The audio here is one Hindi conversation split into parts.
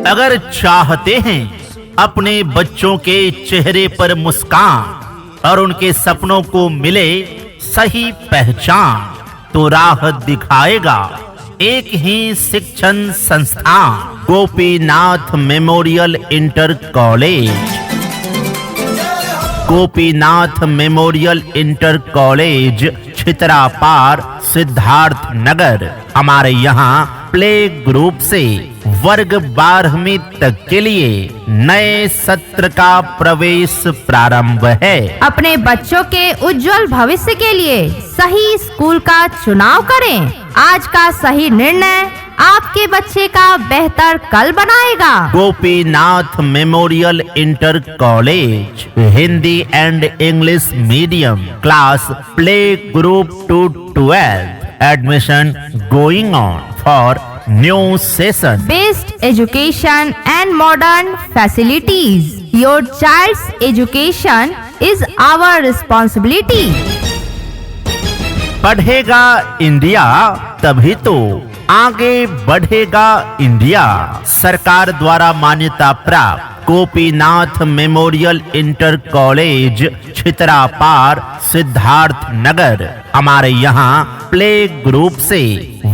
अगर चाहते हैं अपने बच्चों के चेहरे पर मुस्कान और उनके सपनों को मिले सही पहचान, तो राह दिखाएगा एक ही शिक्षण संस्थान, Gopinath memorial inter College. Gopinath memorial inter College, Chhitrapar, Siddharth Nagar. हमारे यहाँ प्ले ग्रुप से वर्ग 12वीं तक के लिए नए सत्र का प्रवेश प्रारंभ है। अपने बच्चों के उज्जवल भविष्य के लिए सही स्कूल का चुनाव करें। आज का सही निर्णय आपके बच्चे का बेहतर कल बनाएगा। Gopinath memorial inter college, Hindi and English medium, class play group 2 to 12, admission going on for new session. Best education and modern facilities. Your child's education is our responsibility. पढ़ेगा इंडिया तभी तो आगे बढ़ेगा इंडिया। सरकार द्वारा मान्यता प्राप्त Gopinath memorial inter College, Chhitrapar, Siddharth Nagar. हमारे यहाँ प्ले ग्रुप से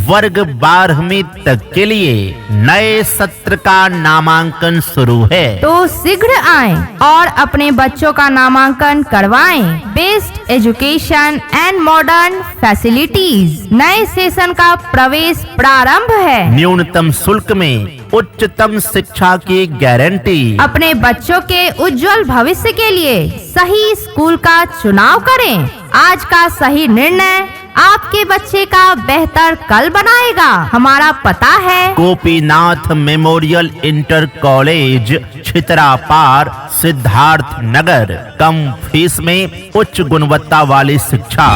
वर्ग 12वीं तक के लिए नए सत्र का नामांकन शुरू है, तो शीघ्र आएं और अपने बच्चों का नामांकन करवाएं। Best education and modern facilities. नए सेशन का प्रवेश प्रारंभ है। न्यूनतम शुल्क में उच्चतम शिक्षा की गारंटी। अपने बच्चों के उज्जवल भविष्य के लिए सही स्कूल का चुनाव करें। आज का सही निर्णय आपके बच्चे का बेहतर कल बनाएगा। हमारा पता है Gopinath memorial inter College, Chhitrapar, Siddharth Nagar. कम फीस में उच्च गुणवत्ता वाली शिक्षा।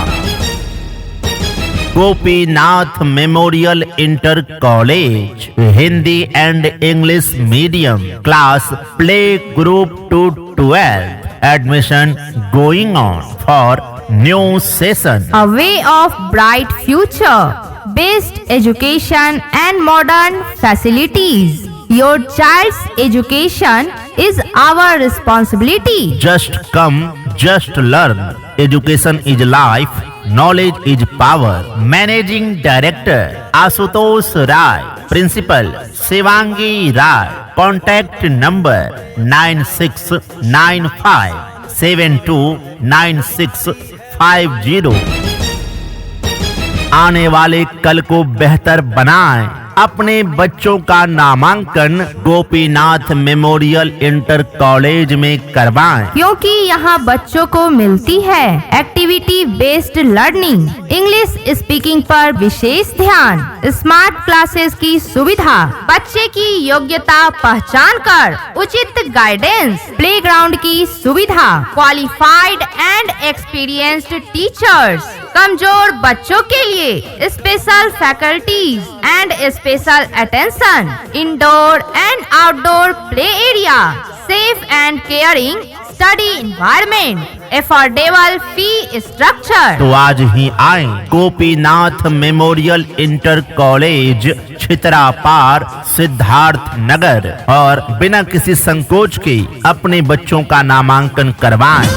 Gopinath memorial inter college, Hindi and English medium, class play group 2 to 12, admission going on for new session. A way of bright future. Best education and modern facilities. Your child's education is our responsibility. Just come, just learn. Education is life. Knowledge is power. Managing Director Ashutosh Rai, Principal Shivangi Rai. Contact number 9695729650। आने वाले कल को बेहतर बनाएं। अपने बच्चों का नामांकन गोपीनाथ मेमोरियल इंटर कॉलेज में करवाएं, क्योंकि यहाँ बच्चों को मिलती है activity based learning, English speaking पर विशेष ध्यान, स्मार्ट क्लासेस की सुविधा, बच्चे की योग्यता पहचान कर उचित गाइडेंस, प्लेग्राउंड की सुविधा, क्वालिफाइड एंड एक्सपीरियंस्ड टीचर्स, कमजोर बच्चों के लिए special faculties and special attention, indoor and outdoor play area, safe and caring study environment, affordable fee structure. तो आज ही आए Gopinath memorial inter College, Chhitrapar, Siddharth Nagar और बिना किसी संकोच के अपने बच्चों का नामांकन करवाएं।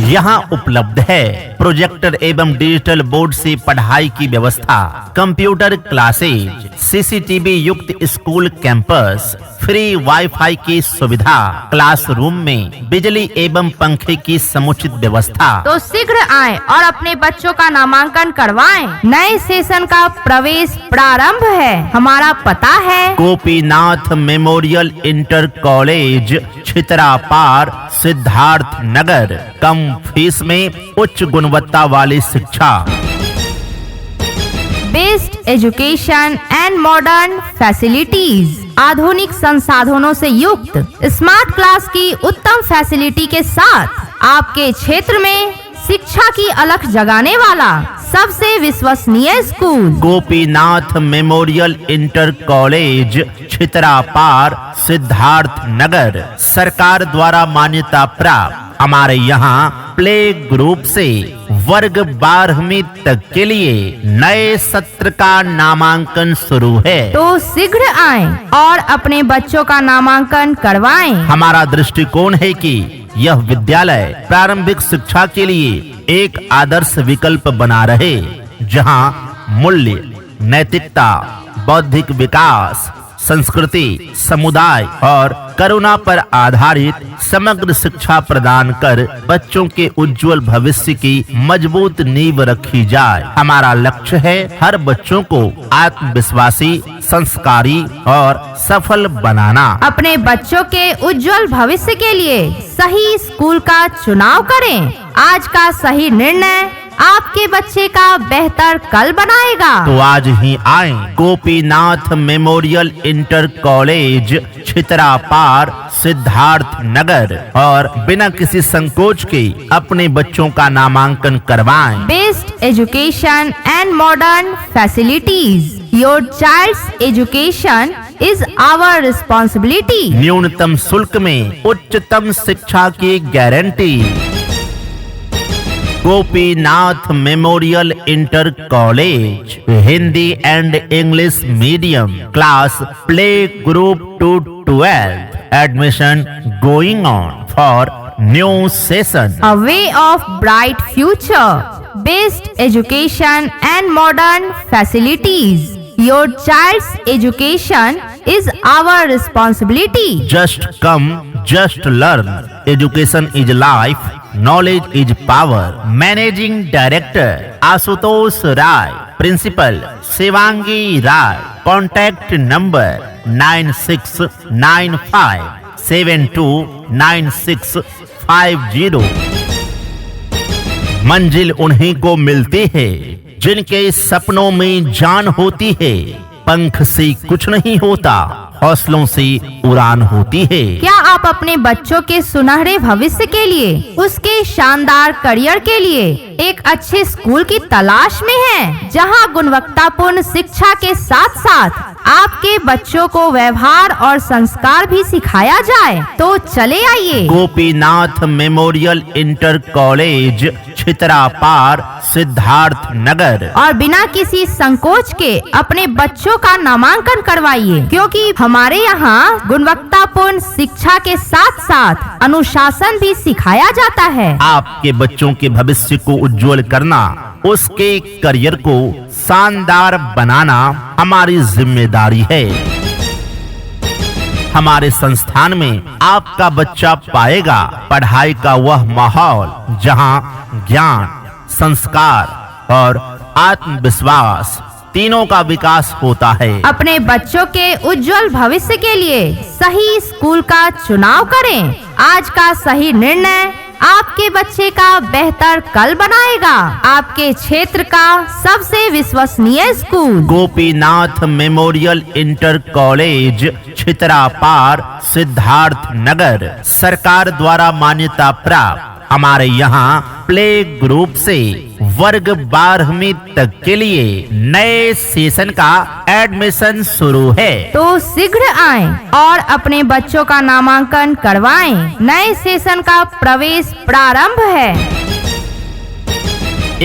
यहाँ उपलब्ध है प्रोजेक्टर एवं डिजिटल बोर्ड से पढ़ाई की व्यवस्था, कंप्यूटर क्लासेज, सीसीटीवी युक्त स्कूल कैंपस, फ्री वाईफाई की सुविधा, क्लासरूम में बिजली एवं पंखे की समुचित व्यवस्था। तो शीघ्र आएं और अपने बच्चों का नामांकन करवाएं। नए सेशन का प्रवेश प्रारंभ है। हमारा पता है Gopinath memorial inter College, Chhitrapar, Siddharth Nagar. कम फीस में उच्च गुणवत्ता वाली शिक्षा। Best education and modern facilities. आधुनिक संसाधनों से युक्त स्मार्ट क्लास की उत्तम फैसिलिटी के साथ आपके क्षेत्र में शिक्षा की अलख जगाने वाला सबसे विश्वसनीय school Gopinath memorial inter College, Chhitrapar, Siddharth Nagar. सरकार द्वारा मान्यता प्राप्त हमारे यहाँ प्ले ग्रुप से वर्ग 12वीं तक के लिए नए सत्र का नामांकन शुरू है। तो शीघ्र आएं और अपने बच्चों का नामांकन करवाएं। हमारा दृष्टिकोण है कि यह विद्यालय प्रारंभिक शिक्षा के लिए एक आदर्श विकल्प बना रहे, जहां मूल्य, नैतिकता, बौद्धिक विकास, संस्कृति, समुदाय और करुणा पर आधारित समग्र शिक्षा प्रदान कर बच्चों के उज्जवल भविष्य की मजबूत नींव रखी जाए। हमारा लक्ष्य है हर बच्चों को आत्मविश्वासी, संस्कारी और सफल बनाना। अपने बच्चों के उज्जवल भविष्य के लिए सही स्कूल का चुनाव करें। आज का सही निर्णय आपके बच्चे का बेहतर कल बनाएगा। तो आज ही आएं Gopinath memorial inter College, Chhitrapar, Siddharth Nagar, और बिना किसी संकोच के अपने बच्चों का नामांकन करवाएं। Best education and modern facilities. Your child's education is our responsibility. न्यूनतम शुल्क में उच्चतम शिक्षा की गारंटी। Gopinath memorial inter college, Hindi and English medium, class play group 2 to 12, admission going on for new session. A way of bright future. Best education and modern facilities. Your child's education is our responsibility. Just come, just learn. Education is life, knowledge is power. Managing Director Ashutosh Rai, Principal Shivangi Rai. Contact number 9695729650। मंजिल उन्हीं को मिलती है जिनके सपनों में जान होती है। पंख से कुछ नहीं होता, हौसलों से उड़ान होती है। क्या आप अपने बच्चों के सुनहरे भविष्य के लिए, उसके शानदार करियर के लिए एक अच्छे स्कूल की तलाश में हैं, जहां गुणवत्तापूर्ण शिक्षा के साथ साथ आपके बच्चों को व्यवहार और संस्कार भी सिखाया जाए? तो चले आइए Gopinath memorial inter College, Chhitrapar, Siddharth Nagar, और बिना किसी संकोच के अपने बच्चों का नामांकन करवाइए, क्योंकि हमारे यहाँ गुणवत्तापूर्ण शिक्षा के साथ साथ अनुशासन भी सिखाया जाता है। आपके बच्चों के भविष्य को उज्जवल करना, उसके करियर को शानदार बनाना हमारी जिम्मेदारी है। हमारे संस्थान में आपका बच्चा पाएगा पढ़ाई का वह माहौल जहां ज्ञान, संस्कार और आत्मविश्वास तीनों का विकास होता है। अपने बच्चों के उज्जवल भविष्य के लिए सही स्कूल का चुनाव करें। आज का सही निर्णय आपके बच्चे का बेहतर कल बनाएगा। आपके क्षेत्र का सबसे विश्वसनीय school Gopinath memorial inter College, Chhitrapar, Siddharth Nagar, सरकार द्वारा मान्यता प्राप्त। हमारे यहाँ प्ले ग्रुप से वर्ग 12वीं तक के लिए नए सेशन का एडमिशन शुरू है। तो शीघ्र आएं और अपने बच्चों का नामांकन करवाएं। नए सेशन का प्रवेश प्रारंभ है।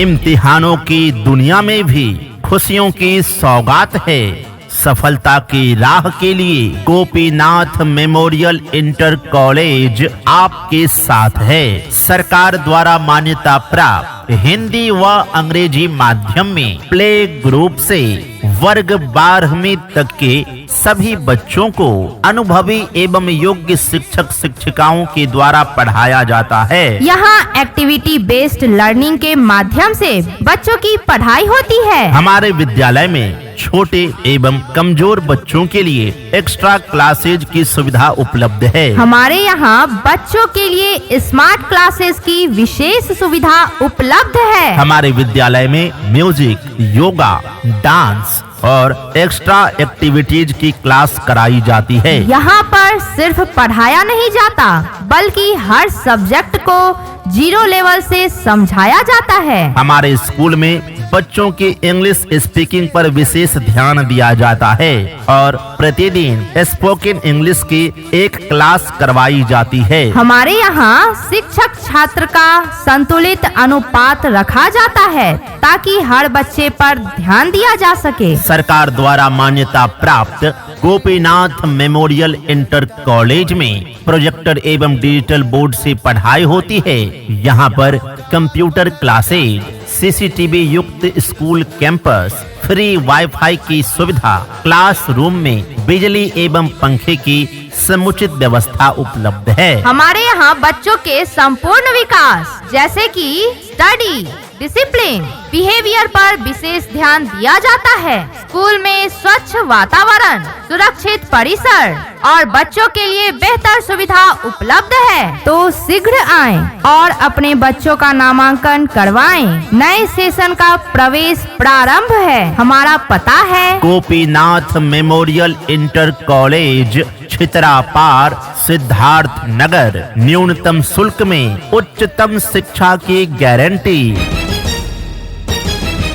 इम्तिहानों की दुनिया में भी खुशियों की सौगात है। सफलता की राह के लिए गोपीनाथ मेमोरियल इंटर कॉलेज आपके साथ है। सरकार द्वारा मान्यता प्राप्त हिंदी व अंग्रेजी माध्यम में प्ले ग्रुप से वर्ग 12वीं तक के सभी बच्चों को अनुभवी एवं योग्य शिक्षक शिक्षिकाओं के द्वारा पढ़ाया जाता है। यहाँ एक्टिविटी बेस्ड लर्निंग के माध्यम से बच्चों की पढ़ाई होती है। हमारे विद्यालय में छोटे एवं कमजोर बच्चों के लिए एक्स्ट्रा क्लासेज की सुविधा उपलब्ध है। हमारे यहाँ बच्चों के लिए स्मार्ट क्लासेस की विशेष सुविधा उपलब्ध है। हमारे विद्यालय में म्यूजिक, योगा, डांस और एक्स्ट्रा एक्टिविटीज की क्लास कराई जाती है। यहाँ पर सिर्फ पढ़ाया नहीं जाता, बल्कि हर सब्जेक्ट को 0 लेवल से समझाया जाता है। हमारे स्कूल में बच्चों की इंग्लिश स्पीकिंग पर विशेष ध्यान दिया जाता है और प्रतिदिन स्पोकन इंग्लिश की एक क्लास करवाई जाती है। हमारे यहाँ शिक्षक छात्र का संतुलित अनुपात रखा जाता है ताकि हर बच्चे पर ध्यान दिया जा सके। सरकार द्वारा मान्यता प्राप्त गोपीनाथ मेमोरियल इंटर कॉलेज में प्रोजेक्टर एवं डिजिटल बोर्ड से पढ़ाई होती है। यहाँ पर कंप्यूटर क्लासेज, सीसीटीवी युक्त स्कूल कैंपस, फ्री वाईफाई की सुविधा, क्लासरूम में बिजली एवं पंखे की समुचित व्यवस्था उपलब्ध है। हमारे यहाँ बच्चों के संपूर्ण विकास जैसे कि स्टडी, डिसिप्लिन, बिहेवियर पर विशेष ध्यान दिया जाता है। स्कूल में स्वच्छ वातावरण, सुरक्षित परिसर और बच्चों के लिए बेहतर सुविधा उपलब्ध है। तो शीघ्र आएं और अपने बच्चों का नामांकन करवाएं। नए सेशन का प्रवेश प्रारंभ है। हमारा पता है Gopinath memorial inter college, Chhitra Par, Siddharth Nagar. न्यूनतम शुल्क में उच्चतम शिक्षा की गारंटी।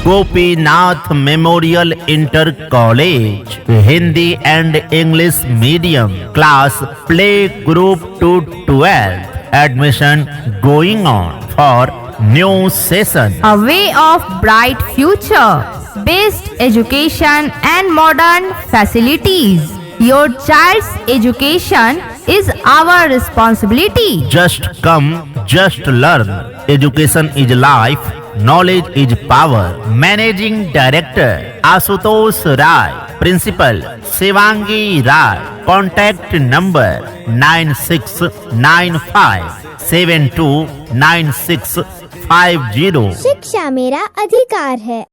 Gopinath memorial inter college, Hindi and English medium, class play group two 12, admission going on for new session. A way of bright future, best education and modern facilities. Your child's education is our responsibility. Just come, just learn. Education is life, knowledge is power. Managing Director Ashutosh Rai, Principal Shivangi Rai. Contact number 9695729650। शिक्षा मेरा अधिकार है।